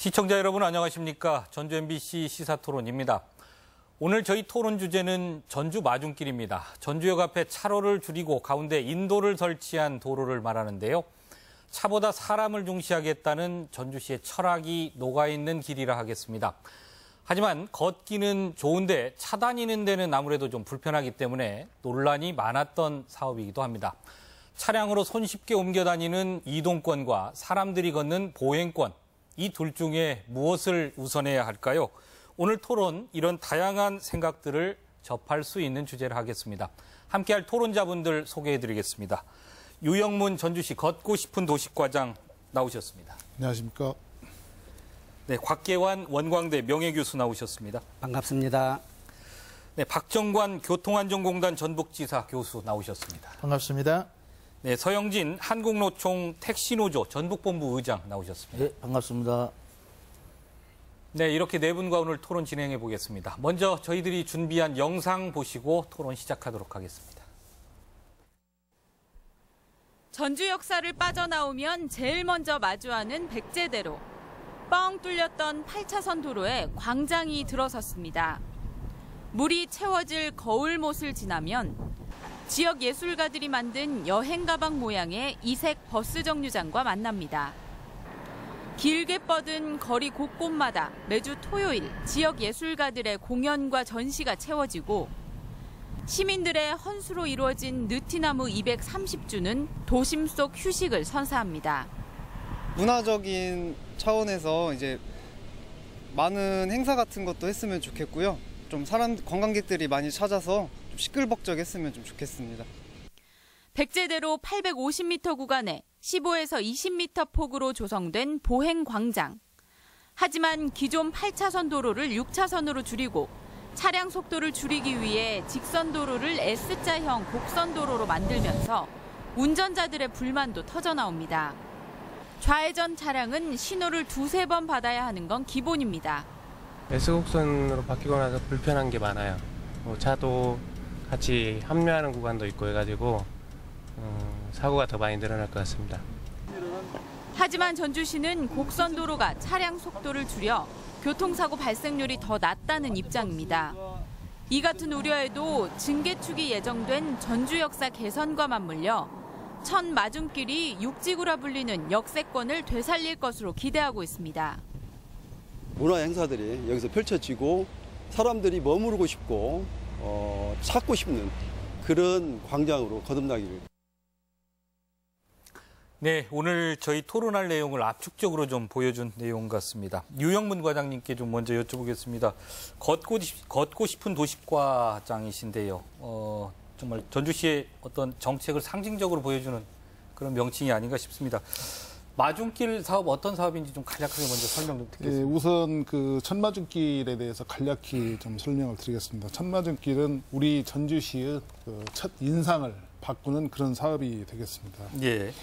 시청자 여러분 안녕하십니까? 전주 MBC 시사토론입니다. 오늘 저희 토론 주제는 전주 마중길입니다. 전주역 앞에 차로를 줄이고 가운데 인도를 설치한 도로를 말하는데요. 차보다 사람을 중시하겠다는 전주시의 철학이 녹아있는 길이라 하겠습니다. 하지만 걷기는 좋은데 차 다니는 데는 아무래도 좀 불편하기 때문에 논란이 많았던 사업이기도 합니다. 차량으로 손쉽게 옮겨 다니는 이동권과 사람들이 걷는 보행권, 이 둘 중에 무엇을 우선해야 할까요? 오늘 토론 이런 다양한 생각들을 접할 수 있는 주제를 하겠습니다. 함께할 토론자분들 소개해드리겠습니다. 유영문 전주시 걷고 싶은 도시과장 나오셨습니다. 안녕하십니까? 네, 곽계환 원광대 명예교수 나오셨습니다. 반갑습니다. 네, 박정관 교통안전공단 전북지사 교수 나오셨습니다. 반갑습니다. 네, 서영진 한국노총 택시노조 전북본부 의장 나오셨습니다. 네, 반갑습니다. 네, 이렇게 네 분과 오늘 토론 진행해 보겠습니다. 먼저 저희들이 준비한 영상 보시고 토론 시작하도록 하겠습니다. 전주 역사를 빠져나오면 제일 먼저 마주하는 백제대로. 뻥 뚫렸던 8차선 도로에 광장이 들어섰습니다. 물이 채워질 거울못을 지나면 지역 예술가들이 만든 여행 가방 모양의 이색 버스 정류장과 만납니다. 길게 뻗은 거리 곳곳마다 매주 토요일 지역 예술가들의 공연과 전시가 채워지고 시민들의 헌수로 이루어진 느티나무 230주는 도심 속 휴식을 선사합니다. 문화적인 차원에서 이제 많은 행사 같은 것도 했으면 좋겠고요. 좀 관광객들이 많이 찾아서 좀 시끌벅적했으면 좀 좋겠습니다. 백제대로 850m 구간에 15에서 20m 폭으로 조성된 보행 광장. 하지만 기존 8차선 도로를 6차선으로 줄이고 차량 속도를 줄이기 위해 직선 도로를 S자형 곡선 도로로 만들면서 운전자들의 불만도 터져나옵니다. 좌회전 차량은 신호를 두세 번 받아야 하는 건 기본입니다. S곡선으로 바뀌고 나서 불편한 게 많아요. 차도 같이 합류하는 구간도 있고 해가지고 사고가 더 많이 늘어날 것 같습니다. 하지만 전주시는 곡선 도로가 차량 속도를 줄여 교통사고 발생률이 더 낮다는 입장입니다. 이 같은 우려에도 증개축이 예정된 전주 역사 개선과 맞물려 첫 마중길이 육지구라 불리는 역세권을 되살릴 것으로 기대하고 있습니다. 문화 행사들이 여기서 펼쳐지고 사람들이 머무르고 싶고 찾고 싶는 그런 광장으로 거듭나기를. 네, 오늘 저희 토론할 내용을 압축적으로 좀 보여준 내용 같습니다. 유영문 과장님께 좀 먼저 여쭤보겠습니다. 걷고 싶은 도시과장이신데요. 정말 전주시의 어떤 정책을 상징적으로 보여주는 그런 명칭이 아닌가 싶습니다. 마중길 사업 어떤 사업인지 좀 간략하게 먼저 설명 좀 듣겠습니다. 예, 우선 그 천마중길에 대해서 간략히 좀 설명을 드리겠습니다. 천마중길은 우리 전주시의 첫 인상을 바꾸는 그런 사업이 되겠습니다. 예.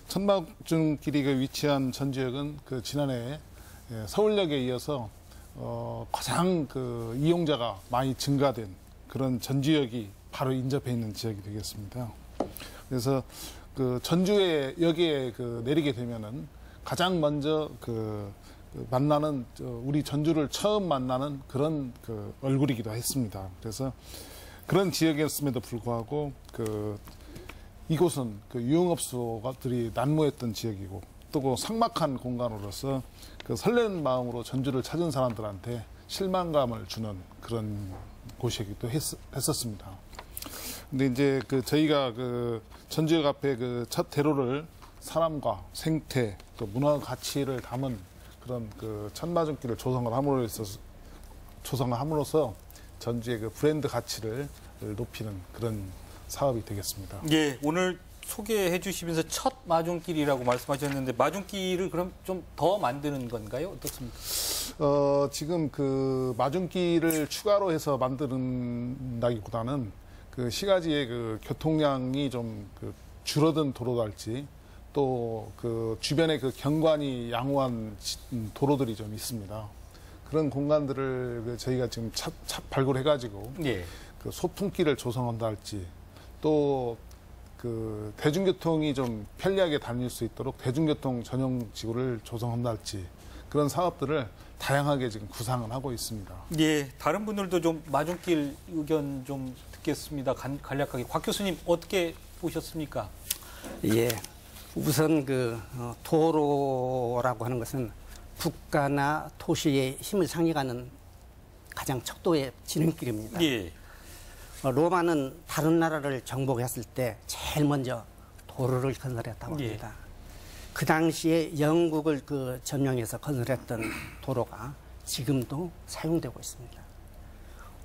천마중길이 위치한 전주역은 지난해 서울역에 이어서 가장 이용자가 많이 증가된 그런 전주역이 바로 인접해 있는 지역이 되겠습니다. 그래서 전주의 역에 내리게 되면은 가장 먼저 만나는 우리 전주를 처음 만나는 그런 얼굴이기도 했습니다. 그래서 그런 지역이었음에도 불구하고 이곳은 유흥업소들이 난무했던 지역이고 또 삭막한 공간으로서 설레는 마음으로 전주를 찾은 사람들한테 실망감을 주는 그런 곳이기도 했었습니다. 근데 이제 저희가 전주역 앞에 첫 대로를 사람과 생태 또 문화 가치를 담은 그런 천마중길을 조성을 함으로써 전주의 브랜드 가치를 높이는 그런 사업이 되겠습니다. 예, 오늘 소개해 주시면서 첫 마중길이라고 말씀하셨는데 마중길을 그럼 좀 더 만드는 건가요? 어떻습니까? 지금 마중길을 추가로 해서 만드는다기보다는 시가지의 교통량이 좀 줄어든 도로랄지 또 주변에 경관이 양호한 도로들이 좀 있습니다. 그런 공간들을 저희가 지금 발굴해가지고 예. 소풍길을 조성한다 할지 또 대중교통이 좀 편리하게 다닐 수 있도록 대중교통 전용 지구를 조성한다 할지 그런 사업들을 다양하게 지금 구상을 하고 있습니다. 예, 다른 분들도 좀 마중길 의견 좀 듣겠습니다. 간략하게 곽 교수님 어떻게 보셨습니까? 예, 우선 도로라고 하는 것은 국가나 도시의 힘을 상징하는 가장 척도의 지름길입니다. 예, 로마는 다른 나라를 정복했을 때 제일 먼저 도로를 건설했다고 예. 합니다. 그 당시에 영국을 점령해서 건설했던 도로가 지금도 사용되고 있습니다.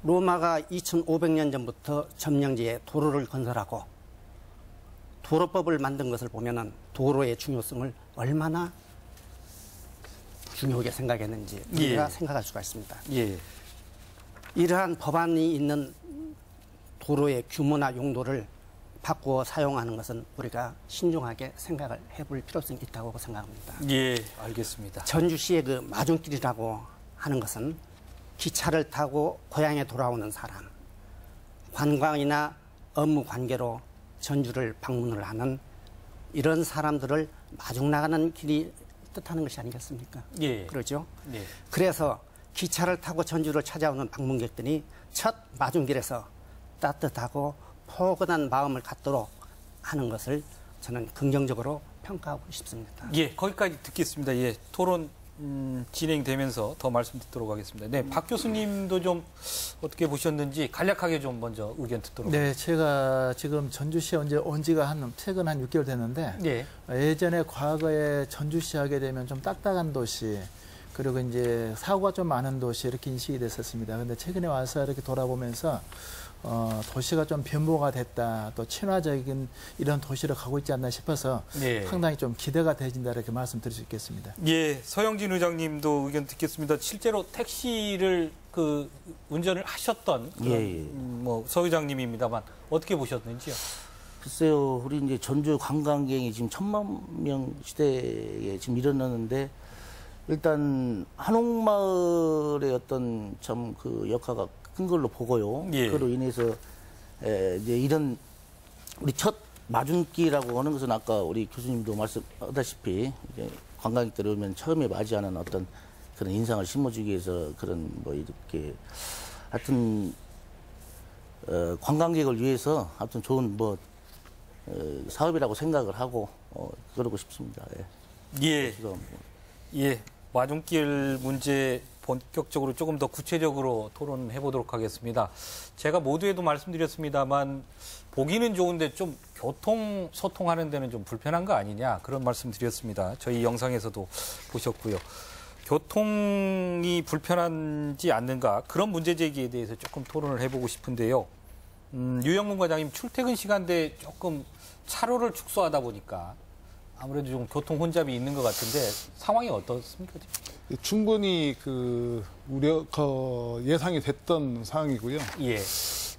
로마가 2500년 전부터 점령지에 도로를 건설하고 도로법을 만든 것을 보면은 도로의 중요성을 얼마나 중요하게 생각했는지 우리가 예. 생각할 수가 있습니다. 예, 이러한 법안이 있는 도로의 규모나 용도를 바꾸어 사용하는 것은 우리가 신중하게 생각을 해볼 필요성이 있다고 생각합니다. 예, 알겠습니다. 전주시의 마중길이라고 하는 것은 기차를 타고 고향에 돌아오는 사람, 관광이나 업무 관계로 전주를 방문을 하는 이런 사람들을 마중 나가는 길이 뜻하는 것이 아니겠습니까? 예, 그렇죠? 예, 그래서 기차를 타고 전주를 찾아오는 방문객들이 첫 마중길에서 따뜻하고 포근한 마음을 갖도록 하는 것을 저는 긍정적으로 평가하고 싶습니다. 예, 거기까지 듣겠습니다. 예, 토론 진행되면서 더 말씀 듣도록 하겠습니다. 네, 박 교수님도 좀 어떻게 보셨는지 간략하게 좀 먼저 의견 듣도록. 네, 제가 지금 전주시에 온 지가 최근 한 6개월 됐는데 예, 예전에 과거에 전주시 하게 되면 좀 딱딱한 도시 그리고 이제 사고가 좀 많은 도시 이렇게 인식이 됐었습니다. 근데 최근에 와서 이렇게 돌아보면서 도시가 좀 변모가 됐다, 또 친화적인 이런 도시로 가고 있지 않나 싶어서 예. 상당히 좀 기대가 되진다 이렇게 말씀드릴 수 있겠습니다. 예, 서영진 의장님도 의견 듣겠습니다. 실제로 택시를 운전을 하셨던 그런, 서 의장님입니다만 어떻게 보셨는지요? 글쎄요, 우리 이제 전주 관광객이 지금 1000만 명 시대에 지금 일어나는데 일단 한옥마을의 어떤 참 역할가 큰 걸로 보고요. 예. 그로 인해서 이제 이런 우리 첫 마중길이라고 하는 것은 아까 우리 교수님도 말씀하다시피 이제 관광객들이 오면 처음에 맞이하는 어떤 그런 인상을 심어주기 위해서 그런 이렇게 하여튼 관광객을 위해서 하여튼 좋은 사업이라고 생각을 하고 그러고 싶습니다. 예. 예, 예, 마중길 문제 본격적으로 조금 더 구체적으로 토론해 보도록 하겠습니다. 제가 모두에도 말씀드렸습니다만 보기는 좋은데 좀 교통 소통하는 데는 좀 불편한 거 아니냐 그런 말씀 드렸습니다. 저희 영상에서도 보셨고요. 교통이 불편한지 않는가 그런 문제 제기에 대해서 조금 토론을 해보고 싶은데요. 유영문 과장님 출퇴근 시간대에 조금 차로를 축소하다 보니까 아무래도 좀 교통 혼잡이 있는 것 같은데 상황이 어떻습니까? 충분히 예상이 됐던 사항이고요. 예.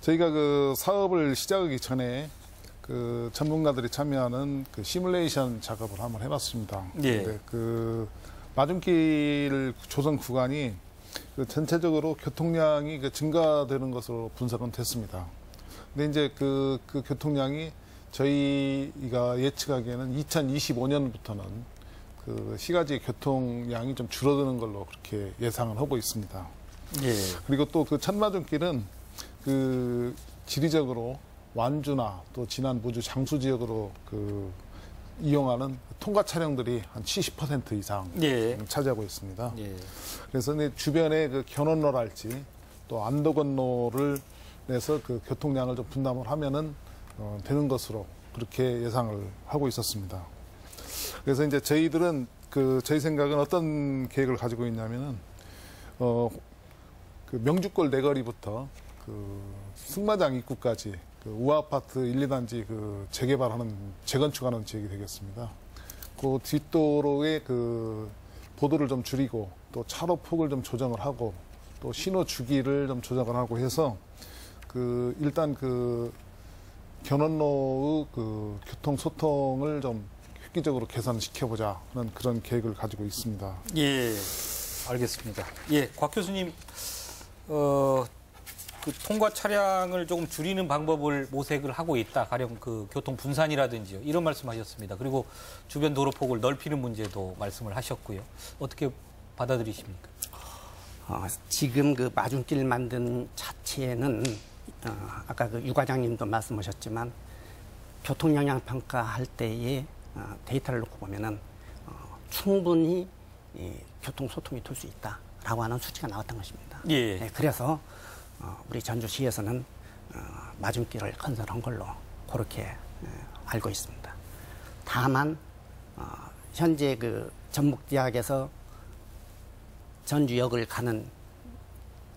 저희가 사업을 시작하기 전에 전문가들이 참여하는 시뮬레이션 작업을 한번 해봤습니다. 예. 근데 마중길 조성 구간이 전체적으로 교통량이 증가되는 것으로 분석은 됐습니다. 근데 이제 그 교통량이 저희가 예측하기에는 2025년부터는 시가지 교통량이 좀 줄어드는 걸로 그렇게 예상을 하고 있습니다. 예. 그리고 또 천마중길은 지리적으로 완주나 또 진안 무주 장수 지역으로 이용하는 통과 차량들이 한 70% 이상 예. 차지하고 있습니다. 예. 그래서 주변에 견원로랄지 또 안도건로를 내서 교통량을 좀 분담을 하면은 되는 것으로 그렇게 예상을 하고 있었습니다. 그래서 이제 저희들은 저희 생각은 어떤 계획을 가지고 있냐면은 명주골 내거리부터 승마장 입구까지 우아아파트 1, 2단지 재건축하는 지역이 되겠습니다. 그 뒷도로의 보도를 좀 줄이고 또 차로 폭을 좀 조정을 하고 또 신호 주기를 좀 조정을 하고 해서 일단 견원로의 교통 소통을 좀 획기적으로 개선시켜보자 하는 그런 계획을 가지고 있습니다. 예, 알겠습니다. 예, 곽 교수님, 통과 차량을 조금 줄이는 방법을 모색을 하고 있다. 가령 교통 분산이라든지요. 이런 말씀하셨습니다. 그리고 주변 도로폭을 넓히는 문제도 말씀을 하셨고요. 어떻게 받아들이십니까? 지금 그 마중길 만든 자체는 아까 그 유 과장님도 말씀하셨지만 교통 영향 평가할 때의 데이터를 놓고 보면은 충분히 교통 소통이 될 수 있다라고 하는 수치가 나왔던 것입니다. 예. 네, 그래서 우리 전주시에서는 마중길을 건설한 걸로 그렇게 알고 있습니다. 다만 현재 그 전북대학에서 전주역을 가는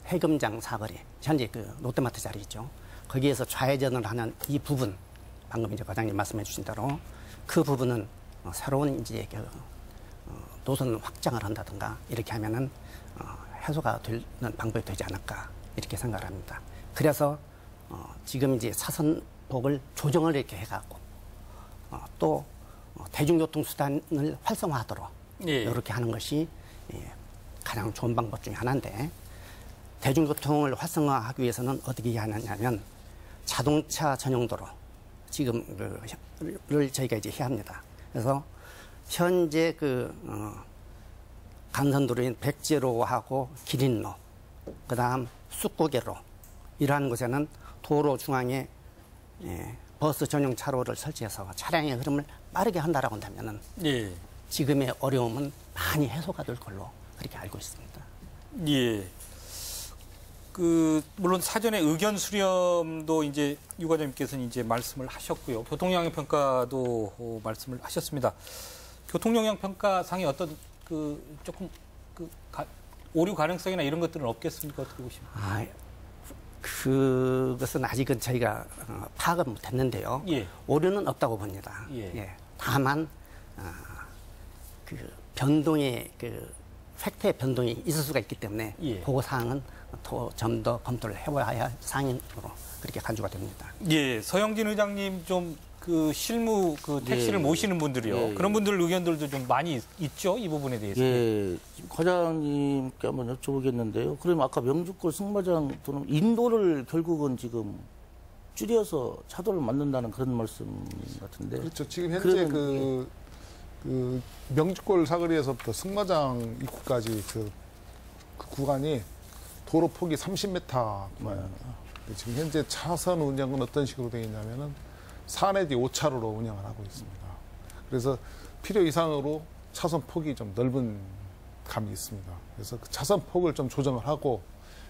해금장 사거리, 현재 그 롯데마트 자리 있죠. 거기에서 좌회전을 하는 이 부분, 방금 이제 과장님 말씀해 주신 대로 그 부분은 새로운 이제 그 노선 확장을 한다든가 이렇게 하면은 해소가 되는 방법이 되지 않을까 이렇게 생각을 합니다. 그래서 지금 이제 차선폭을 조정을 이렇게 해갖고 또 대중교통 수단을 활성화하도록 예. 이렇게 하는 것이 가장 좋은 방법 중에 하나인데 대중교통을 활성화하기 위해서는 어떻게 하느냐면 자동차 전용 도로 지금 를 저희가 이제 해야 합니다. 그래서 현재 그 간선도로인 백제로하고 기린로, 그다음 쑥고개로 이러한 곳에는 도로 중앙에 버스 전용 차로를 설치해서 차량의 흐름을 빠르게 한다라고 한다면은 예. 지금의 어려움은 많이 해소가 될 걸로 그렇게 알고 있습니다. 예. 물론 사전에 의견 수렴도 이제 유 과장님께서는 이제 말씀을 하셨고요. 교통영향 평가도 말씀을 하셨습니다. 교통영향 평가상의 어떤 조금 오류 가능성이나 이런 것들은 없겠습니까? 어떻게 보십니까? 그것은 아직은 저희가 파악은 못했는데요. 예. 오류는 없다고 봅니다. 예. 다만 그 변동의 팩트의 변동이 있을 수가 있기 때문에 예. 그 사항은 좀 더 검토를 해봐야 할 사항으로 그렇게 간주가 됩니다. 예, 서영진 의장님 좀 실무 택시를 모시는 분들이요. 그런 분들 의견들도 좀 많이 있죠, 이 부분에 대해서. 예, 과장님께 한번 여쭤보겠는데요. 그럼 아까 명주골 승마장 또는 인도를 결국은 지금 줄여서 차도를 만든다는 그런 말씀 같은데. 그렇죠. 지금 현재 그 명주골 사거리에서부터 승마장 입구까지 그 구간이 도로 폭이 30m 구간입니다. 지금 현재 차선 운영은 어떤 식으로 되어 있냐면은 4 내지 5차로로 운영을 하고 있습니다. 그래서 필요 이상으로 차선 폭이 좀 넓은 감이 있습니다. 그래서 그 차선 폭을 좀 조정을 하고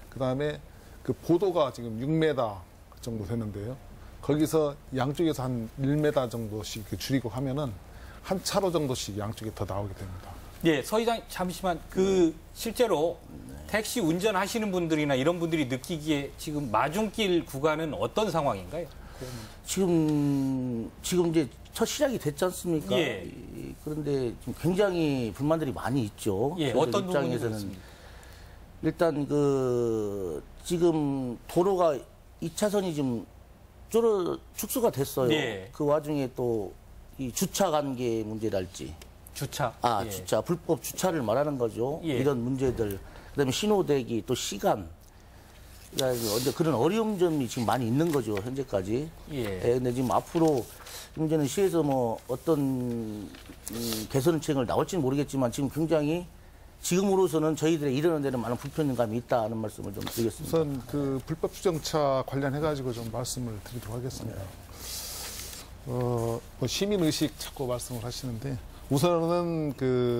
그다음에 그 보도가 지금 6m 정도 되는데요. 거기서 양쪽에서 한 1m 정도씩 줄이고 하면은 한 차로 정도씩 양쪽에 더 나오게 됩니다. 예, 서 의장 잠시만 실제로 택시 운전하시는 분들이나 이런 분들이 느끼기에 지금 마중길 구간은 어떤 상황인가요? 지금 이제 첫 시작이 됐지 않습니까? 예. 그런데 지금 굉장히 불만들이 많이 있죠. 예, 어떤 입장에서는 일단 지금 도로가 2차선이 지금 축소가 됐어요. 예. 그 와중에 또 이 주차 관계 문제랄지. 주차. 예. 주차. 불법 주차를 말하는 거죠. 예. 이런 문제들. 그다음에 신호대기 또 시간. 그런 어려운 점이 지금 많이 있는 거죠, 현재까지. 예. 근데 지금 앞으로 문제는 시에서 어떤 개선책을 나올지는 모르겠지만 지금 굉장히 지금으로서는 저희들의 이러는 데는 많은 불편감이 있다는 말씀을 좀 드리겠습니다. 우선 불법 주정차 관련해가지고 좀 말씀을 드리도록 하겠습니다. 시민의식 자꾸 말씀을 하시는데 우선은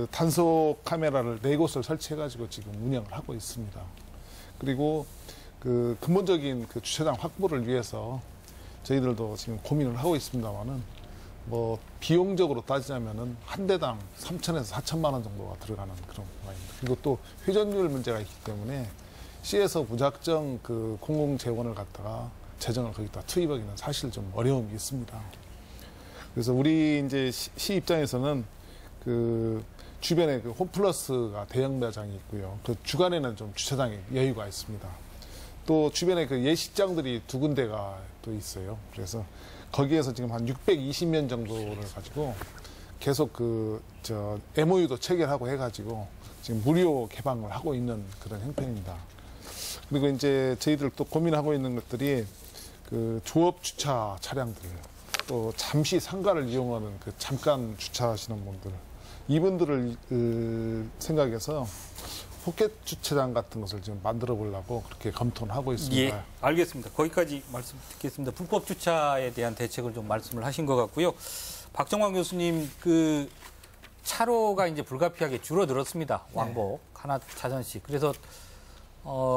단속 카메라를 4곳을 설치해가지고 지금 운영을 하고 있습니다. 그리고 근본적인 주차장 확보를 위해서 저희들도 지금 고민을 하고 있습니다만은 비용적으로 따지자면은 한 대당 3천에서 4천만 원 정도가 들어가는 그런 구간입니다. 그리고 또 회전율 문제가 있기 때문에 시에서 무작정 공공 재원을 갖다가 재정을 거기다 투입하기는 사실 좀 어려움이 있습니다. 그래서 우리 이제 시 입장에서는 주변에 홈플러스가 대형 매장이 있고요. 주간에는 좀 주차장에 여유가 있습니다. 또 주변에 예식장들이 2군데가 또 있어요. 그래서 거기에서 지금 한 620면 정도를 가지고 계속 MOU도 체결하고 해가지고 지금 무료 개방을 하고 있는 그런 형편입니다. 그리고 이제 저희들 또 고민하고 있는 것들이 조업 주차 차량들, 또 잠시 상가를 이용하는 잠깐 주차하시는 분들, 이분들을 생각해서 포켓 주차장 같은 것을 지금 만들어 보려고 그렇게 검토를 하고 있습니다. 예, 알겠습니다. 거기까지 말씀 듣겠습니다. 불법 주차에 대한 대책을 좀 말씀을 하신 것 같고요. 박정환 교수님, 그 차로가 이제 불가피하게 줄어들었습니다. 왕복 하나 차선씩. 그래서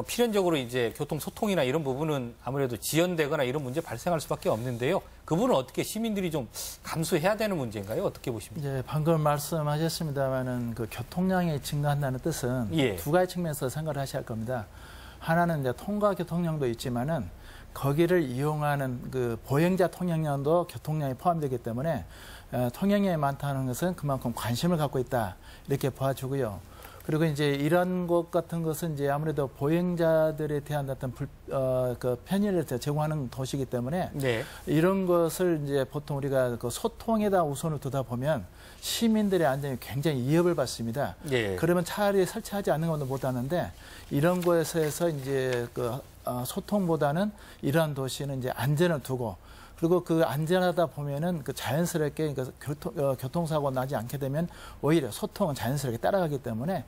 필연적으로 이제 교통 소통이나 이런 부분은 아무래도 지연되거나 이런 문제 발생할 수밖에 없는데요. 그 부분은 어떻게 시민들이 좀 감수해야 되는 문제인가요? 어떻게 보십니까? 이제 방금 말씀하셨습니다만은 그 교통량이 증가한다는 뜻은 예. 두 가지 측면에서 생각을 하셔야 할 겁니다. 하나는 이제 통과 교통량도 있지만은 거기를 이용하는 그 보행자 통행량도 교통량이 포함되기 때문에 통행량이 많다는 것은 그만큼 관심을 갖고 있다 이렇게 봐주고요. 그리고 이제 이런 것 같은 것은 이제 아무래도 보행자들에 대한 어떤 그 편의를 제공하는 도시이기 때문에 네. 이런 것을 이제 보통 우리가 그 소통에다 우선을 두다 보면 시민들의 안전이 굉장히 위협을 받습니다. 네. 그러면 차라리 설치하지 않는 것도 못하는데 이런 것에서 이제 그 소통보다는 이러한 도시는 이제 안전을 두고 그리고 그 안전하다 보면은 그 자연스럽게 교통사고 나지 않게 되면 오히려 소통은 자연스럽게 따라가기 때문에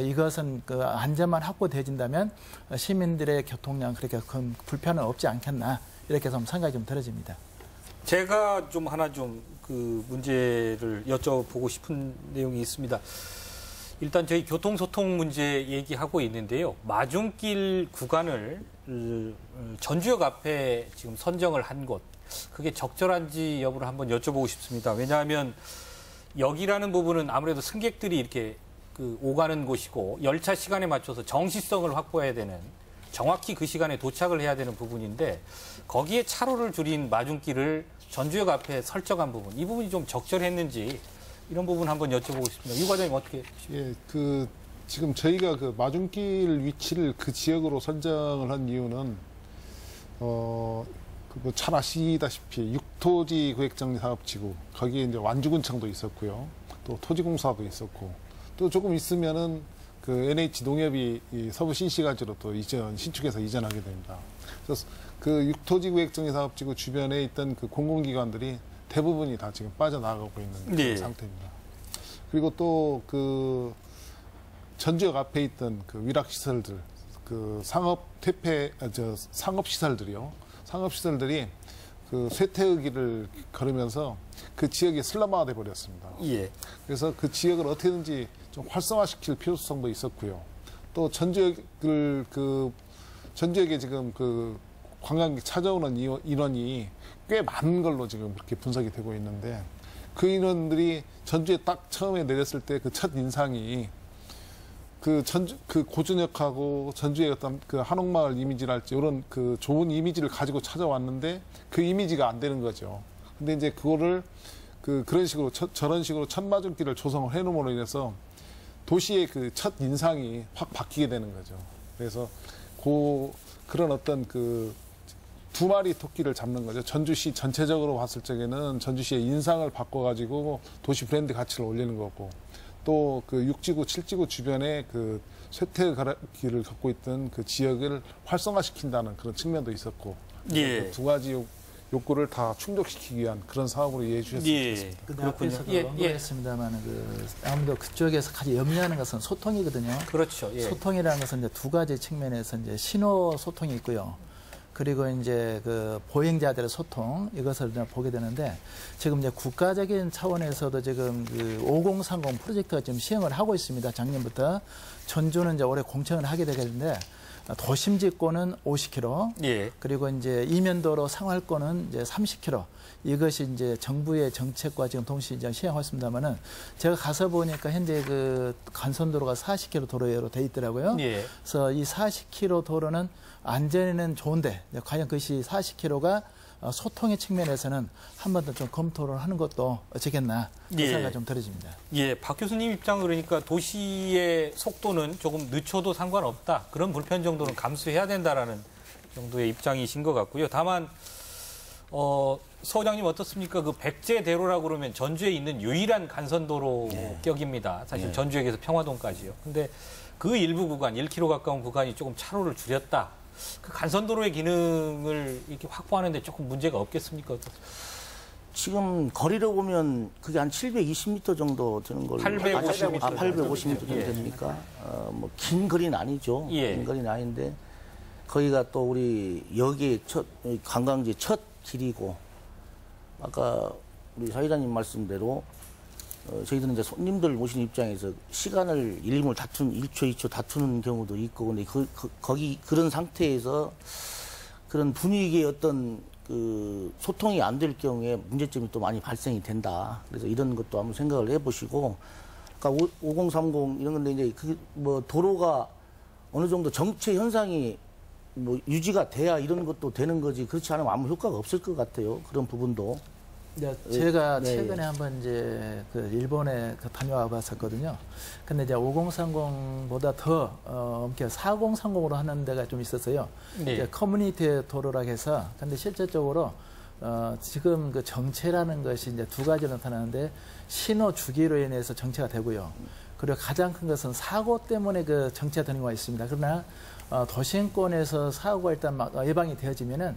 이것은 그 안전만 확보되진다면 시민들의 교통량 그렇게 큰 불편은 없지 않겠나 이렇게 좀 생각이 좀 들어집니다. 제가 좀 하나 좀 그 문제를 여쭤보고 싶은 내용이 있습니다. 일단 저희 교통소통 문제 얘기하고 있는데요. 마중길 구간을 전주역 앞에 지금 선정을 한 곳, 그게 적절한지 여부를 한번 여쭤보고 싶습니다. 왜냐하면 여기라는 부분은 아무래도 승객들이 이렇게 그 오가는 곳이고 열차 시간에 맞춰서 정시성을 확보해야 되는, 정확히 그 시간에 도착을 해야 되는 부분인데 거기에 차로를 줄인 마중길을 전주역 앞에 설정한 부분, 이 부분이 좀 적절했는지 이런 부분 한번 여쭤보고 싶습니다. 유 과장님 어떻게 보십니까? 예, 지금 저희가 그 마중길 위치를 그 지역으로 선정을 한 이유는 잘 아시다시피 육토지 구획정리사업지구 거기에 이제 완주군청도 있었고요, 또 토지공사도 있었고, 또 조금 있으면은 그 NH 농협이 이 서부 신시가지로 또 신축해서 이전하게 됩니다. 그래서 그 육토지 구획정리사업지구 주변에 있던 그 공공기관들이 대부분이 다 지금 빠져나가고 있는 네. 상태입니다. 그리고 또 그 전주역 앞에 있던 그 위락시설들, 그 상업시설들이요. 상업시설들이 그 쇠퇴의기를 걸으면서 그 지역이 슬럼화돼 버렸습니다. 예. 그래서 그 지역을 어떻게든지 좀 활성화시킬 필요성도 있었고요. 또 전주역에 지금 그 관광객 찾아오는 인원이 꽤 많은 걸로 지금 그렇게 분석이 되고 있는데, 그 인원들이 전주에 딱 처음에 내렸을 때 그 첫 인상이 그 고준역하고 전주의 어떤 그 한옥마을 이미지랄지 이런 그 좋은 이미지를 가지고 찾아왔는데 그 이미지가 안 되는 거죠. 근데 이제 그거를 그런 식으로 저런 식으로 첫 마중길을 조성을 해놓음으로 인해서 도시의 그 첫 인상이 확 바뀌게 되는 거죠. 그래서 그런 어떤 그 두 마리 토끼를 잡는 거죠. 전주시 전체적으로 봤을 적에는 전주시의 인상을 바꿔가지고 도시 브랜드 가치를 올리는 거고, 또 그 6지구, 7지구 주변에 그 쇠퇴길을 갖고 있던 그 지역을 활성화시킨다는 그런 측면도 있었고, 예. 그 두 가지 욕구를 다 충족시키기 위한 그런 사업으로 이해해 주셨으면 좋겠습니다. 근데 앞에서도 언급했습니다만 아무래도 그쪽에서 가장 염려하는 것은 소통이거든요. 그렇죠. 예. 소통이라는 것은 이제 두 가지 측면에서 이제 신호 소통이 있고요. 그리고 이제 그 보행자들의 소통, 이것을 보게 되는데, 지금 이제 국가적인 차원에서도 지금 그 5030 프로젝트가 지금 시행을 하고 있습니다. 작년부터. 전주는 이제 올해 공청을 하게 되겠는데, 도심지권은 50km, 예. 그리고 이제 이면도로 상할권은 이제 30km. 이것이 이제 정부의 정책과 지금 동시에 이제 시행하고 있습니다만은, 제가 가서 보니까 현재 그 간선도로가 40km 도로로 돼 있더라고요. 예. 그래서 이 40km 도로는 안전에는 좋은데, 과연 그것이 40km가 소통의 측면에서는 한 번 더 좀 검토를 하는 것도 어쩌겠나, 그 예. 생각이 좀 들어집니다. 예, 박 교수님 입장은 그러니까 도시의 속도는 조금 늦춰도 상관없다, 그런 불편 정도는 감수해야 된다라는 정도의 입장이신 것 같고요. 다만 서장님 어떻습니까? 그 백제대로라고 그러면 전주에 있는 유일한 간선도로 격입니다. 사실 전주역에서 평화동까지요. 근데 그 일부 구간, 1km 가까운 구간이 조금 차로를 줄였다. 그 간선도로의 기능을 이렇게 확보하는데 조금 문제가 없겠습니까? 지금 거리로 보면 그게 한 720m 정도 되는 걸로. 850m. 850m 정도 됩니까? 뭐 긴 거리는 아니죠. 예. 긴 거리는 아닌데 거기가 또 우리 여기 관광지 첫 길이고 아까 우리 사회자님 말씀대로 저희들은 이제 손님들 모시는 입장에서 시간을 1분 1초, 2초 다투는 경우도 있고 근데 거기 그런 상태에서 그런 분위기의 어떤 그 소통이 안 될 경우에 문제점이 또 많이 발생이 된다. 그래서 이런 것도 한번 생각을 해보시고, 그러니까 5030 이런 건데 이제 그 뭐 도로가 어느 정도 정체 현상이 뭐 유지가 돼야 이런 것도 되는 거지 그렇지 않으면 아무 효과가 없을 것 같아요. 그런 부분도. 네, 제가 네. 최근에 한번 이제 그 일본에 다녀와 봤었거든요. 근데 이제 5030보다 더 엄청 4030으로 하는 데가 좀 있었어요. 네. 이제 커뮤니티 도로라 해서 근데 실질적으로 지금 그 정체라는 것이 이제 두 가지로 나타나는데 신호 주기로 인해서 정체가 되고요. 그리고 가장 큰 것은 사고 때문에 그 정체가 되는 경우가 있습니다. 그러나 도심권에서 사고가 일단 막 예방이 되어지면은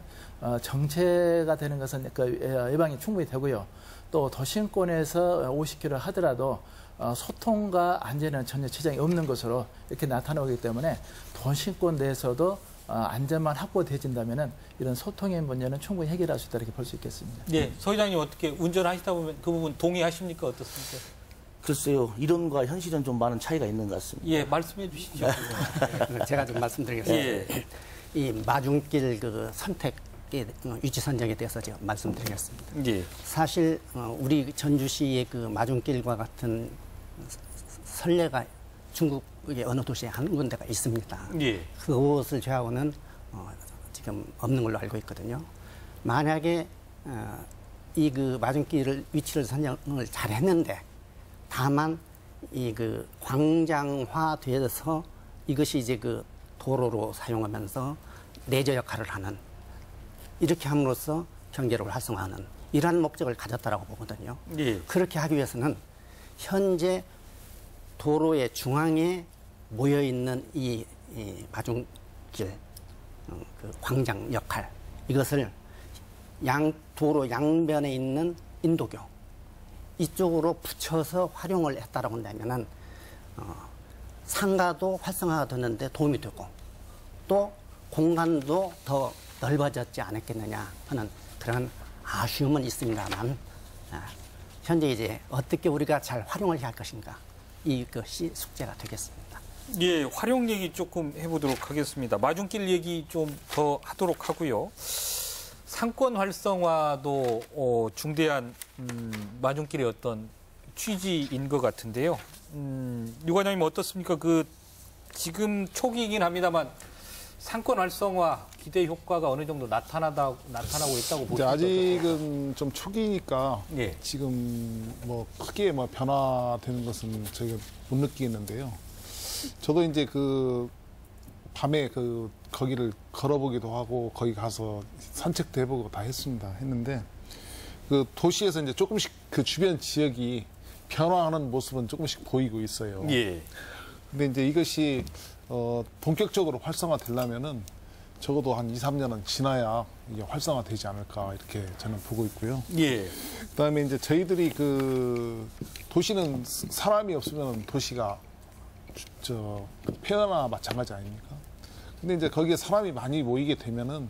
정체가 되는 것은 그 예방이 충분히 되고요. 또 도심권에서 50km 하더라도 소통과 안전에는 전혀 지장이 없는 것으로 이렇게 나타나기 때문에 도심권 내에서도 안전만 확보되어진다면은 이런 소통의 문제는 충분히 해결할 수 있다 이렇게 볼 수 있겠습니다. 네, 서 회장님 어떻게 운전하시다 보면 그 부분 동의하십니까? 어떻습니까? 글쎄요, 이론과 현실은 좀 많은 차이가 있는 것 같습니다. 예, 말씀해 주시죠. 제가 좀 말씀드리겠습니다. 예. 이 마중길 그 선택의 위치 선정에 대해서 제가 말씀드리겠습니다. 예. 사실 우리 전주시의 그 마중길과 같은 선례가 중국의 어느 도시에 한 군데가 있습니다. 예. 그곳을 제하고는 지금 없는 걸로 알고 있거든요. 만약에 이 그 마중길을 위치를 선정을 잘했는데 다만 이 그 광장화돼서 이것이 이제 그 도로로 사용하면서 레저 역할을 하는 이렇게 함으로써 경제를 활성화하는 이러한 목적을 가졌다라고 보거든요. 예. 그렇게 하기 위해서는 현재 도로의 중앙에 모여 있는 이 마중길 그 광장 역할 이것을 도로 양변에 있는 인도교 이쪽으로 붙여서 활용을 했다라고 한다면은 상가도 활성화가 되는데 도움이 되고 또 공간도 더 넓어졌지 않았겠느냐 하는 그런 아쉬움은 있습니다만 현재 이제 어떻게 우리가 잘 활용을 해야 할 것인가 이것이 숙제가 되겠습니다. 예, 활용 얘기 조금 해보도록 하겠습니다. 마중길 얘기 좀 더 하도록 하고요. 상권 활성화도 중대한 마중길의 어떤 취지인 것 같은데요. 유 과장님 어떻습니까? 그 지금 초기이긴 합니다만 상권 활성화 기대 효과가 어느 정도 나타나고 있다고 보시죠? 아직은 좀 초기니까 예. 지금 뭐 크게 뭐 변화되는 것은 저희가 못 느끼겠는데요. 저도 이제 그 밤에 그 거기를 걸어보기도 하고 거기 가서 산책도 해보고 다 했는데 그 도시에서 이제 조금씩 그 주변 지역이 변화하는 모습은 조금씩 보이고 있어요. 예. 근데 이제 이것이 본격적으로 활성화되려면은 적어도 한 2, 3년은 지나야 이게 활성화되지 않을까 이렇게 저는 보고 있고요. 예. 그다음에 이제 저희들이 그 도시는 사람이 없으면 도시가 폐허나 마찬가지 아닙니까? 근데 이제 거기에 사람이 많이 모이게 되면은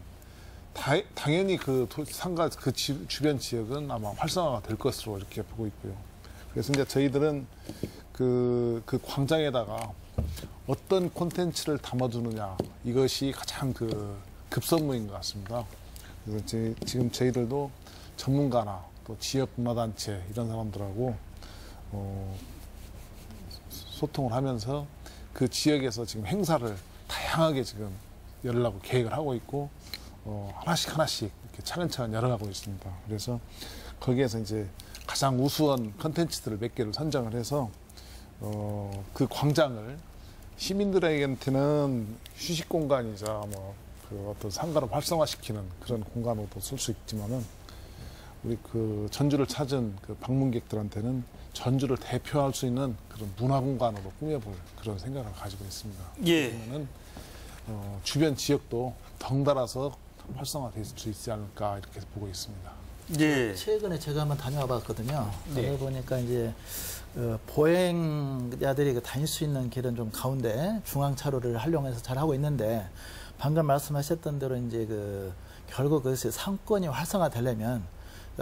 당연히 그 상가 그 주변 지역은 아마 활성화가 될 것으로 이렇게 보고 있고요. 그래서 이제 저희들은 그 광장에다가 어떤 콘텐츠를 담아두느냐 이것이 가장 그 급선무인 것 같습니다. 그래서 지금 저희들도 전문가나 또 지역 문화단체 이런 사람들하고 소통을 하면서 그 지역에서 지금 행사를 다양하게 지금 열려고 계획을 하고 있고 하나씩 이렇게 차근차근 열어가고 있습니다. 그래서 거기에서 이제 가장 우수한 컨텐츠들을 몇 개를 선정을 해서 그 광장을 시민들에게는 휴식 공간이자 뭐 그 어떤 상가를 활성화시키는 그런 공간으로도 쓸 수 있지만은 우리 그 전주를 찾은 그 방문객들한테는 전주를 대표할 수 있는 그런 문화 공간으로 꾸며볼 그런 생각을 가지고 있습니다. 예. 그러면은 주변 지역도 덩달아서 활성화될 수 있지 않을까 이렇게 보고 있습니다. 예. 최근에 제가 한번 다녀와 봤거든요. 네. 보니까 이제 보행자들이 다닐 수 있는 길은 좀 가운데 중앙차로를 활용해서 잘 하고 있는데 방금 말씀하셨던 대로 이제 결국 그것이 상권이 활성화되려면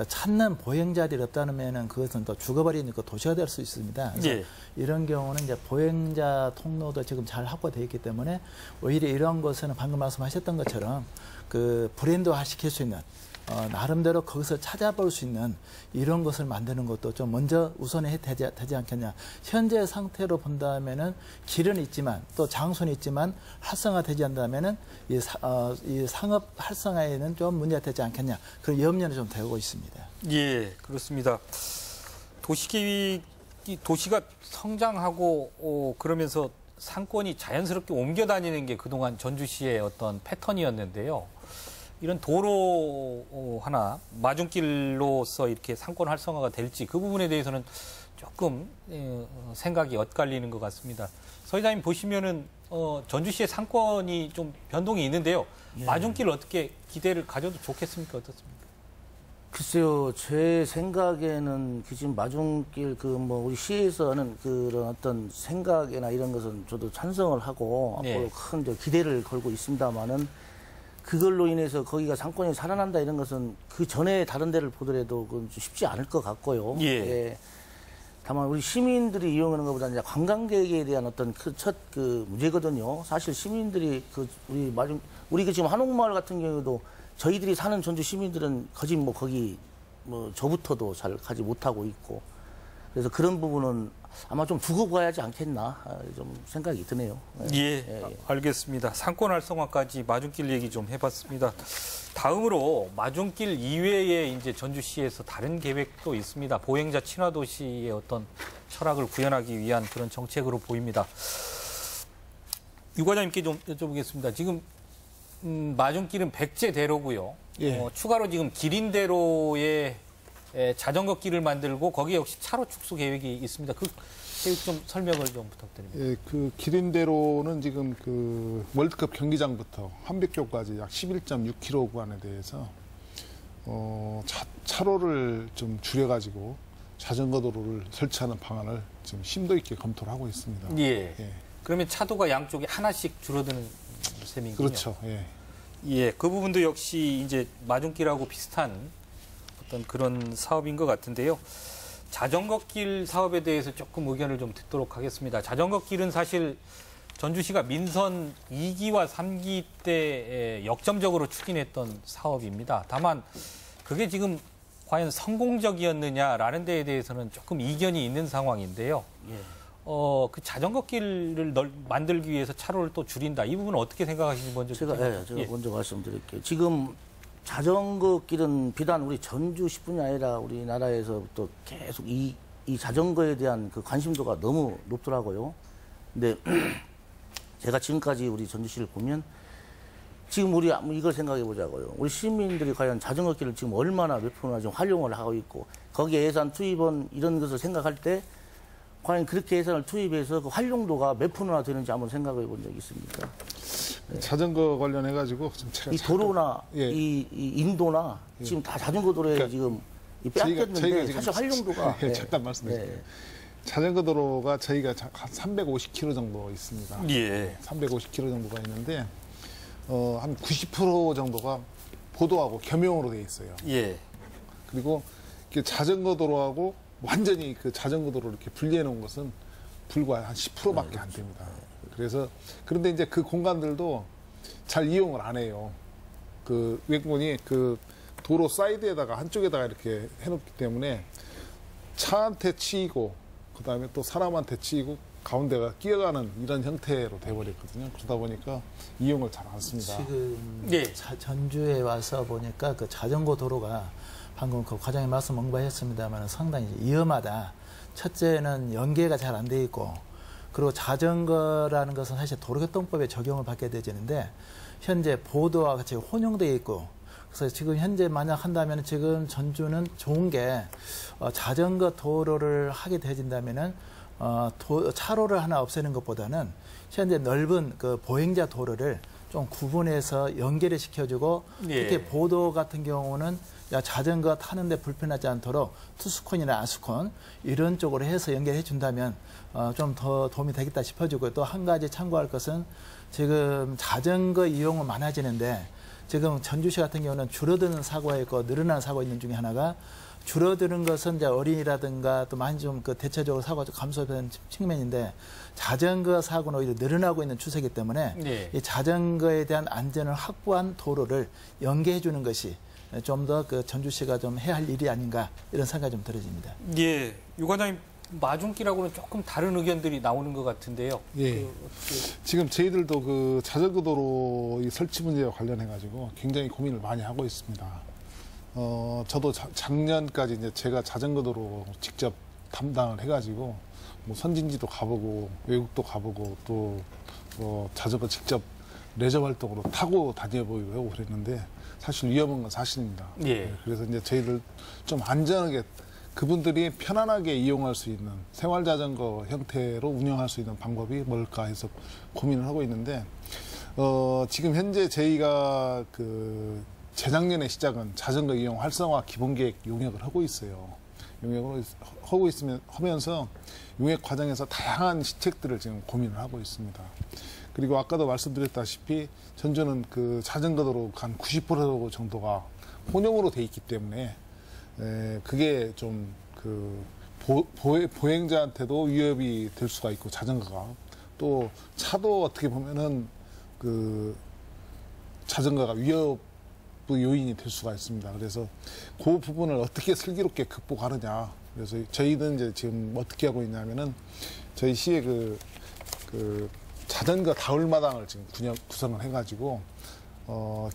찾는 보행자들이 없다면은 그것은 또 죽어버리니까 도시가 될 수 있습니다. 그래서 예. 이런 경우는 이제 보행자 통로도 지금 잘 확보되어 있기 때문에 오히려 이런 것은 방금 말씀하셨던 것처럼 브랜드화 시킬 수 있는 나름대로 거기서 찾아볼 수 있는 이런 것을 만드는 것도 좀 먼저 우선해야 되지 않겠냐. 현재 상태로 본다면은 길은 있지만 또 장소는 있지만 활성화되지 않는다면은 이 상업 활성화에는 좀 문제가 되지 않겠냐. 그런 염려는 좀 되고 있습니다. 예, 그렇습니다. 도시가 성장하고 그러면서 상권이 자연스럽게 옮겨 다니는 게 그동안 전주시의 어떤 패턴이었는데요. 이런 도로 하나 마중길로서 이렇게 상권 활성화가 될지 그 부분에 대해서는 조금 생각이 엇갈리는 것 같습니다. 서 이사님 보시면은 전주시의 상권이 좀 변동이 있는데요. 예. 마중길 어떻게 기대를 가져도 좋겠습니까? 어떻습니까? 글쎄요, 제 생각에는 지금 마중길 우리 시에서 하는 그런 어떤 생각이나 이런 것은 저도 찬성을 하고 네. 앞으로 큰 기대를 걸고 있습니다만은 그걸로 인해서 거기가 상권이 살아난다 이런 것은 그 전에 다른 데를 보더라도 그건 좀 쉽지 않을 것 같고요. 예. 예. 다만 우리 시민들이 이용하는 것보다 이제 관광객에 대한 어떤 첫 문제거든요. 사실 시민들이 우리 지금 한옥마을 같은 경우도 저희들이 사는 전주 시민들은 거기 저부터도 잘 가지 못하고 있고 그래서 그런 부분은 아마 좀 두고 봐야지 않겠나 좀 생각이 드네요. 예, 알겠습니다. 상권 활성화까지 마중길 얘기 좀 해봤습니다. 다음으로 마중길 이외에 이제 전주시에서 다른 계획도 있습니다. 보행자 친화 도시의 어떤 철학을 구현하기 위한 그런 정책으로 보입니다. 유 과장님께 좀 여쭤보겠습니다. 지금 마중길은 백제대로고요. 예. 추가로 지금 기린대로에 자전거 길을 만들고 거기에 역시 차로 축소 계획이 있습니다. 그 계획 좀 설명을 좀 부탁드립니다. 예, 기린대로는 지금 월드컵 경기장부터 한백교까지 약 11.6km 구간에 대해서 차로를 좀 줄여가지고 자전거 도로를 설치하는 방안을 지금 심도 있게 검토를 하고 있습니다. 예. 예. 그러면 차도가 양쪽에 하나씩 줄어드는 셈이군요. 그렇죠. 예. 예, 그 부분도 역시 이제 마중길하고 비슷한 어떤 그런 사업인 것 같은데요. 자전거길 사업에 대해서 조금 의견을 좀 듣도록 하겠습니다. 자전거길은 사실 전주시가 민선 2기와 3기 때 역점적으로 추진했던 사업입니다. 다만 그게 지금 과연 성공적이었느냐라는 데에 대해서는 조금 이견이 있는 상황인데요. 예. 그 자전거길을 만들기 위해서 차로를 또 줄인다. 이 부분은 어떻게 생각하시는지 먼저 제가 예. 먼저 말씀드릴게요. 지금 자전거길은 비단 우리 전주시뿐이 아니라 우리나라에서부터 계속 이 자전거에 대한 관심도가 너무 높더라고요. 근데 제가 지금까지 우리 전주시를 보면 지금 우리 이걸 생각해 보자고요. 우리 시민들이 과연 자전거길을 지금 얼마나 몇 프로나 지금 활용을 하고 있고 거기에 예산 투입은 이런 것을 생각할 때 과연 그렇게 예산을 투입해서 그 활용도가 몇 프로나 되는지 한번 생각해 본 적이 있습니까? 자전거 관련해가지고 이 도로나 예. 이 인도나 지금 다 자전거 도로에 그러니까 지금 빼앗겼는데 사실 활용도가 잠깐 말씀드릴게요. 자전거 도로가 저희가 한 350km 정도 있습니다. 예. 350km 정도가 있는데 한 90% 정도가 보도하고 겸용으로 돼 있어요. 예. 그리고 자전거 도로하고 완전히 자전거 도로를 이렇게 분리해 놓은 것은 불과 한 10%밖에 안 됩니다. 그래서 그런데 이제 그 공간들도 잘 이용을 안 해요. 외국분이 도로 사이드에다가 한쪽에다가 이렇게 해놓기 때문에 차한테 치이고 그다음에 또 사람한테 치이고 가운데가 끼어가는 이런 형태로 돼버렸거든요. 그러다 보니까 이용을 잘 안 씁니다. 지금 예. 전주에 와서 보니까 자전거 도로가 방금 과장님 말씀 언급하셨습니다만 상당히 위험하다. 첫째는 연계가 잘 안 돼 있고 그리고 자전거라는 것은 사실 도로교통법에 적용을 받게 되지는데 현재 보도와 같이 혼용되어 있고 그래서 지금 현재 만약 한다면 지금 전주는 좋은 게 자전거 도로를 하게 되진다면은 차로를 하나 없애는 것보다는 현재 넓은 보행자 도로를 좀 구분해서 연계를 시켜주고 예. 특히 보도 같은 경우는 자전거 타는데 불편하지 않도록 투스콘이나 아스콘 이런 쪽으로 해서 연결해 준다면 좀 더 도움이 되겠다 싶어지고 또 한 가지 참고할 것은 지금 자전거 이용은 많아지는데 지금 전주시 같은 경우는 줄어드는 사고가 있고 늘어나는 사고가 있는 중에 하나가 줄어드는 것은 이제 어린이라든가 또 많이 좀 그 대체적으로 사고가 감소된 측면인데 자전거 사고는 오히려 늘어나고 있는 추세이기 때문에 네. 이 자전거에 대한 안전을 확보한 도로를 연계해 주는 것이 좀 더 그 전주시가 좀 해야 할 일이 아닌가 이런 생각이 좀 들어집니다. 예, 유 과장님 마중길하고는 조금 다른 의견들이 나오는 것 같은데요. 예. 지금 저희들도 그 자전거 도로 이 설치 문제와 관련해 가지고 굉장히 고민을 많이 하고 있습니다. 저도 작년까지 이제 제가 자전거 도로 직접 담당을 해가지고 뭐 선진지도 가보고 외국도 가보고 또 자전거 직접 레저 활동으로 타고 다녀보기도 하고 그랬는데 사실 위험한 건 사실입니다. 예. 그래서 이제 저희들 좀 안전하게 그분들이 편안하게 이용할 수 있는 생활 자전거 형태로 운영할 수 있는 방법이 뭘까 해서 고민을 하고 있는데 지금 현재 저희가 그 재작년에 시작은 자전거 이용 활성화 기본계획 용역을 하고 있어요. 용역을 하면서 용역 과정에서 다양한 시책들을 지금 고민을 하고 있습니다. 그리고 아까도 말씀드렸다시피 전주는 그 자전거 도로 한 90% 정도가 혼용으로 돼 있기 때문에 그게 좀 그 보행자한테도 위협이 될 수가 있고 자전거가 또 차도 어떻게 보면은 그 자전거가 위협 요인이 될 수가 있습니다. 그래서 그 부분을 어떻게 슬기롭게 극복하느냐. 그래서 저희는 이제 지금 어떻게 하고 있냐면은 저희 시에 그 자전거 다울마당을 지금 구성을 해가지고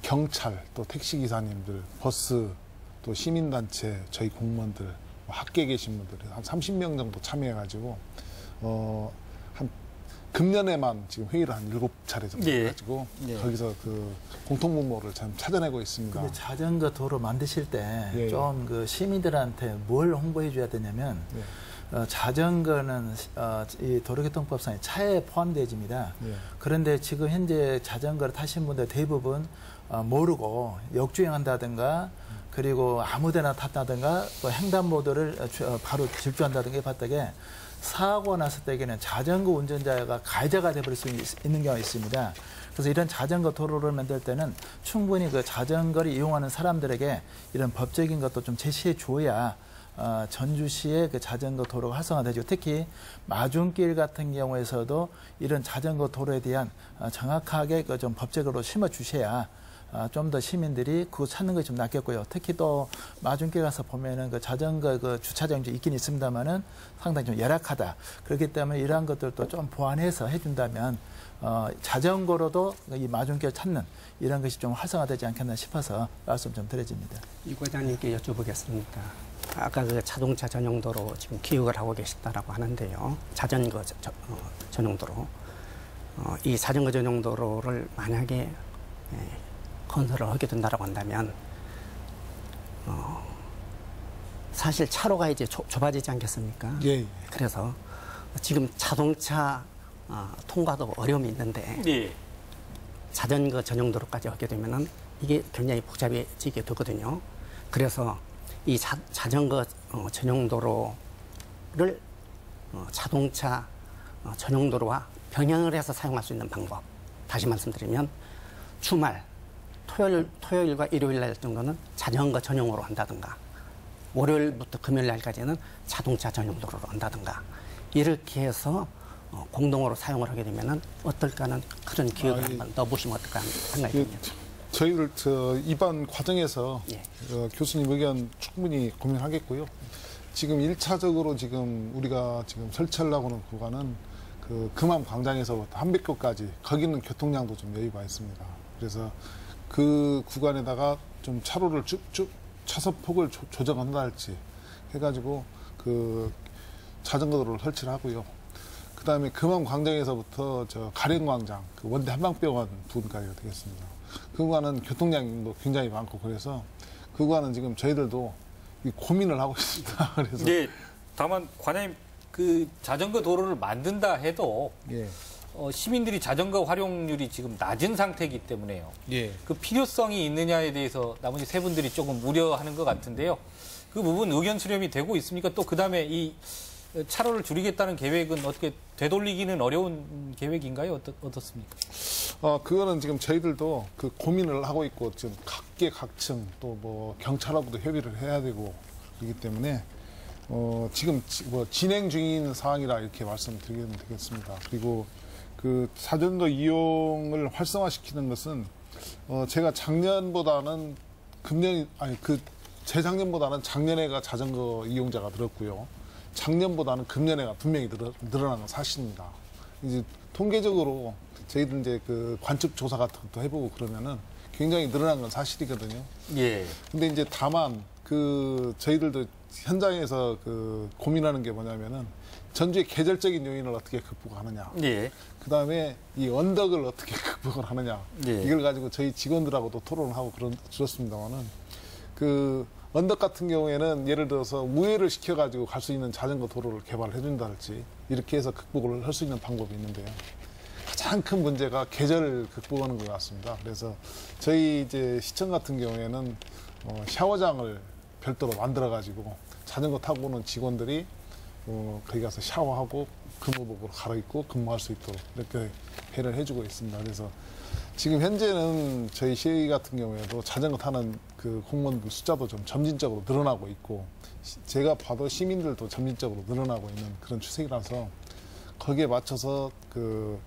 경찰 또 택시 기사님들, 버스 또 시민단체 저희 공무원들, 학계에 계신 분들 한 30명 정도 참여해가지고 한 금년에만 지금 회의를 한 7차례 정도 해가지고 거기서 그 공통분모를 참 찾아내고 있습니다. 근데 자전거 도로 만드실 때 좀 그 시민들한테 뭘 홍보해 줘야 되냐면 자전거는 이 도로교통법상에 차에 포함되어집니다. 그런데 지금 현재 자전거를 타신 분들 대부분 모르고 역주행한다든가 그리고 아무데나 탔다든가 또 횡단보도를 바로 질주한다든가 봤다게 사고 났을 때에는 자전거 운전자가 가해자가 되어버릴 수 있는 경우가 있습니다. 그래서 이런 자전거 도로를 만들 때는 충분히 그 자전거를 이용하는 사람들에게 이런 법적인 것도 좀 제시해 줘야 전주시의 그 자전거 도로가 활성화되죠. 특히 마중길 같은 경우에서도 이런 자전거 도로에 대한 정확하게 그 좀 법적으로 심어 주셔야 좀 더 시민들이 그거 찾는 것이 좀 낫겠고요. 특히 또 마중길 가서 보면은 그 자전거 그 주차장이 좀 있긴 있습니다만은 상당히 좀 열악하다. 그렇기 때문에 이러한 것들도 좀 보완해서 해준다면 자전거로도 이 마중길 찾는 이런 것이 좀 활성화되지 않겠나 싶어서 말씀 좀 드려집니다. 유 과장님께 여쭤보겠습니다. 아까 그 자동차 전용도로 지금 기획을 하고 계시다라고 하는데요. 자전거 전용도로. 이 자전거 전용도로를 만약에 건설을 하게 된다라고 한다면 사실 차로가 이제 좁아지지 않겠습니까? 예. 그래서 지금 자동차 통과도 어려움이 있는데 자전거 전용도로까지 하게 되면은 이게 굉장히 복잡해지게 되거든요. 그래서 이 자전거 전용도로를 자동차 전용도로와 병행을 해서 사용할 수 있는 방법. 다시 말씀드리면 주말 토요일과 일요일 날 정도는 자전거 전용으로 한다든가 월요일부터 금요일 날까지는 자동차 전용도로로 한다든가 이렇게 해서 공동으로 사용을 하게 되면은 어떨까는 그런 기획을 한번 넣어보시면 어떨까 하는 생각이 듭니다. 저희들 이번 과정에서 교수님 의견 충분히 고민하겠고요. 지금 1차적으로 지금 우리가 지금 설치하려고 하는 구간은 그 금암 광장에서부터 한백교까지 거기는 교통량도 좀 여유가 있습니다. 그래서 그 구간에다가 좀 차로를 쭉쭉 차선 폭을 조정한다 할지 해가지고 그 자전거 도로를 설치를 하고요. 그 다음에 금암 광장에서부터 저 가령광장, 그 원대 한방병원 부근까지가 되겠습니다. 그 구간은 교통량도 굉장히 많고 그래서 그 구간은 지금 저희들도 고민을 하고 있습니다. 그래서 다만 관장님 그 자전거 도로를 만든다 해도 시민들이 자전거 활용률이 지금 낮은 상태이기 때문에요. 예. 그 필요성이 있느냐에 대해서 나머지 세 분들이 조금 우려하는 것 같은데요. 그 부분 의견 수렴이 되고 있습니까? 또 그다음에 이 차로를 줄이겠다는 계획은 어떻게 되돌리기는 어려운 계획인가요? 어떻습니까? 그거는 지금 저희들도 그 고민을 하고 있고 지금 각계각층 또 뭐 경찰하고도 협의를 해야 되고 그렇기 때문에 지금 뭐 진행 중인 사항이라 이렇게 말씀드리면 되겠습니다. 그리고 그 자전거 이용을 활성화시키는 것은 제가 작년보다는 재작년보다는 작년에가 자전거 이용자가 늘었고요. 작년보다는 금년에가 분명히 늘어난 건 사실입니다. 이제 통계적으로 저희들 이제 그 관측 조사 같은 것도 해보고 그러면은 굉장히 늘어난 건 사실이거든요. 예. 근데 이제 다만 그 저희들도 현장에서 그 고민하는 게 뭐냐면은 전주의 계절적인 요인을 어떻게 극복하느냐. 예. 그 다음에 이 언덕을 어떻게 극복을 하느냐. 예. 이걸 가지고 저희 직원들하고도 토론을 하고 그렇습니다만은 그 언덕 같은 경우에는 예를 들어서 우회를 시켜가지고 갈 수 있는 자전거 도로를 개발을 해준다든지 이렇게 해서 극복을 할 수 있는 방법이 있는데요. 가장 큰 문제가 계절을 극복하는 것 같습니다. 그래서 저희 이제 시청 같은 경우에는 샤워장을 별도로 만들어가지고 자전거 타고 오는 직원들이 거기 가서 샤워하고 근무복으로 갈아입고 근무할 수 있도록 이렇게 배려를 해주고 있습니다. 그래서 지금 현재는 저희 시의 같은 경우에도 자전거 타는 그 공무원들 숫자도 좀 점진적으로 늘어나고 있고 제가 봐도 시민들도 점진적으로 늘어나고 있는 그런 추세라서 거기에 맞춰서 그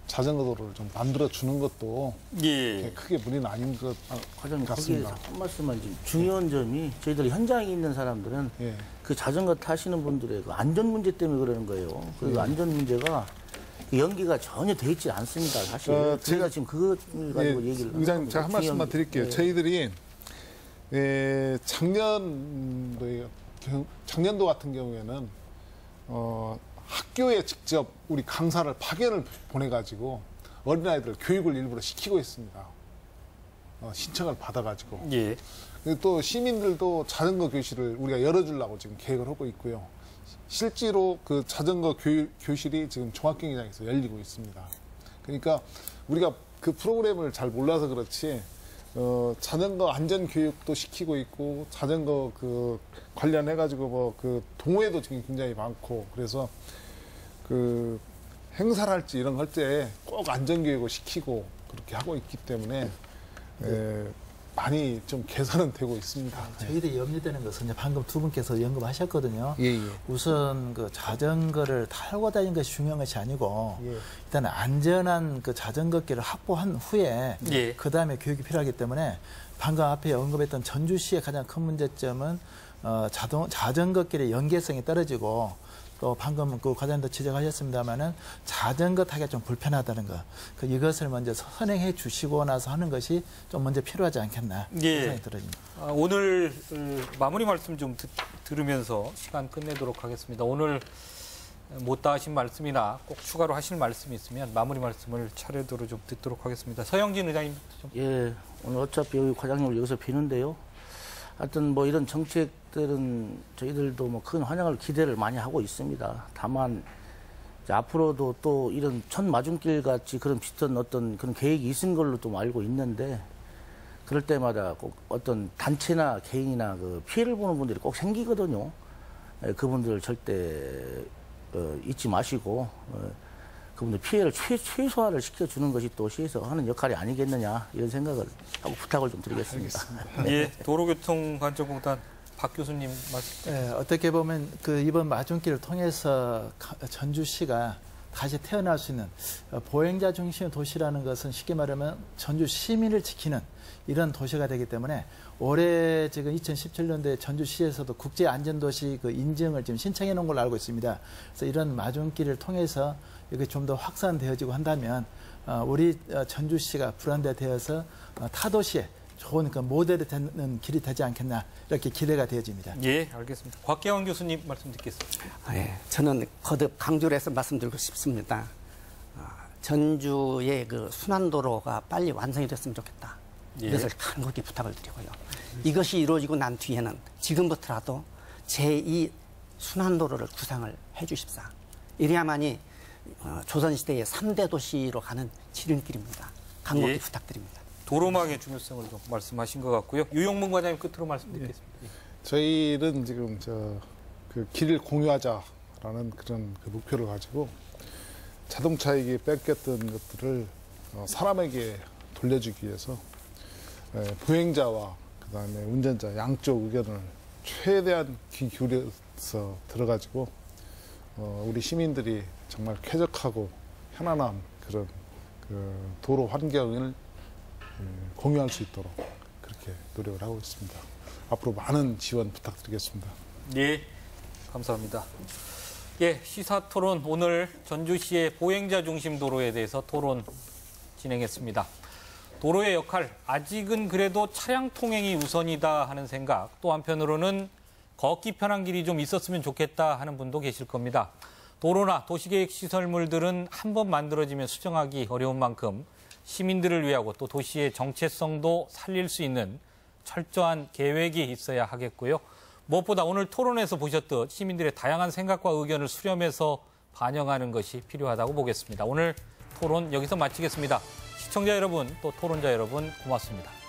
자전거 도로를 좀 만들어 주는 것도 예. 크게 무리는 아닌 것 과장님 같습니다. 거기에서 한 말씀만 좀 중요한 점이 저희들 현장에 있는 사람들은 예. 그 자전거 타시는 분들의 그 안전 문제 때문에 그러는 거예요. 그 안전 문제가 그 연기가 전혀 돼 있지 않습니다. 사실 제가 지금 그거 가지고 얘기를 의장님 제가 한 말씀만 드릴게요. 예. 저희들이 작년도 같은 경우에는 학교에 직접 우리 강사를 파견을 보내가지고 어린아이들 교육을 일부러 시키고 있습니다. 신청을 받아가지고. 예. 그리고 또 시민들도 자전거 교실을 우리가 열어주려고 지금 계획을 하고 있고요. 실제로 그 자전거 교실이 지금 종합경기장에서 열리고 있습니다. 그러니까 우리가 그 프로그램을 잘 몰라서 그렇지 자전거 안전 교육도 시키고 있고 자전거 그 관련해가지고 뭐 그 동호회도 지금 굉장히 많고 그래서 그 행사를 할지 이런 거 할 때 꼭 안전 교육을 시키고 그렇게 하고 있기 때문에 많이 좀 개선은 되고 있습니다. 저희들이 염려되는 것은 이제 방금 두 분께서 언급하셨거든요. 예. 우선 그 자전거를 타고 다니는 것이 중요한 것이 아니고 일단 안전한 그 자전거길을 확보한 후에 예. 그 다음에 교육이 필요하기 때문에 방금 앞에 언급했던 전주시의 가장 큰 문제점은 자전거길의 연계성이 떨어지고 또 방금 그 과장님도 지적하셨습니다만은 자전거 타기가 좀 불편하다는 거. 이것을 먼저 선행해 주시고 나서 하는 것이 좀 먼저 필요하지 않겠나 생각이 들어집니다. 오늘 마무리 말씀 좀 들으면서 시간 끝내도록 하겠습니다. 오늘 못다 하신 말씀이나 꼭 추가로 하실 말씀이 있으면 마무리 말씀을 차례대로 좀 듣도록 하겠습니다. 서영진 의장님. 예, 오늘 어차피 여기 과장님을 여기서 뵈는데요. 하여튼 뭐 이런 정책들은 저희들도 뭐 큰 환영을 기대를 많이 하고 있습니다. 다만 이제 앞으로도 또 이런 천마중길 같이 그런 비슷한 어떤 그런 계획이 있은 걸로 좀 알고 있는데 그럴 때마다 꼭 어떤 단체나 개인이나 그 피해를 보는 분들이 꼭 생기거든요. 그분들 절대 잊지 마시고 그분들 피해를 최소화를 시켜주는 것이 또 시에서 하는 역할이 아니겠느냐 이런 생각을 하고 부탁을 좀 드리겠습니다. 예, 도로교통관정공단 박 교수님 말씀. 네, 어떻게 보면 그 이번 마중길을 통해서 전주시가 다시 태어날 수 있는 보행자 중심의 도시라는 것은 쉽게 말하면 전주 시민을 지키는 이런 도시가 되기 때문에 올해 지금 2017년도에 전주시에서도 국제안전도시 그 인증을 지금 신청해 놓은 걸로 알고 있습니다. 그래서 이런 마중길을 통해서 이게 좀 더 확산되어지고 한다면 우리 전주시가 불안대되어서 타도시에 좋은 그 모델이 되는 길이 되지 않겠나 이렇게 기대가 되어집니다. 예, 알겠습니다. 곽계원 교수님 말씀 듣겠습니다. 예, 저는 거듭 강조를 해서 말씀드리고 싶습니다. 전주의 그 순환도로가 빨리 완성이 됐으면 좋겠다. 이것을 간곡히 부탁을 드리고요. 이것이 이루어지고 난 뒤에는 지금부터라도 제2 순환도로를 구상을 해 주십사. 이래야만이 조선시대의 3대 도시로 가는 지름길입니다. 강곡히 예. 부탁드립니다. 도로망의 중요성을 좀 말씀하신 것 같고요. 유영문 과장님 끝으로 말씀드리겠습니다. 저희는 지금 그 길을 공유하자라는 그런 그 목표를 가지고 자동차에게 뺏겼던 것들을 사람에게 돌려주기 위해서 보행자와 그다음에 운전자 양쪽 의견을 최대한 귀 기울여서 들어가지고 우리 시민들이 정말 쾌적하고 편안한 그런 그 도로 환경을 공유할 수 있도록 그렇게 노력을 하고 있습니다. 앞으로 많은 지원 부탁드리겠습니다. 예, 감사합니다. 예, 시사토론 오늘 전주시의 보행자 중심 도로에 대해서 토론 진행했습니다. 도로의 역할, 아직은 그래도 차량 통행이 우선이다 하는 생각, 또 한편으로는 걷기 편한 길이 좀 있었으면 좋겠다 하는 분도 계실 겁니다. 도로나 도시계획 시설물들은 한번 만들어지면 수정하기 어려운 만큼 시민들을 위하고 또 도시의 정체성도 살릴 수 있는 철저한 계획이 있어야 하겠고요. 무엇보다 오늘 토론에서 보셨듯 시민들의 다양한 생각과 의견을 수렴해서 반영하는 것이 필요하다고 보겠습니다. 오늘 토론 여기서 마치겠습니다. 시청자 여러분, 또 토론자 여러분, 고맙습니다.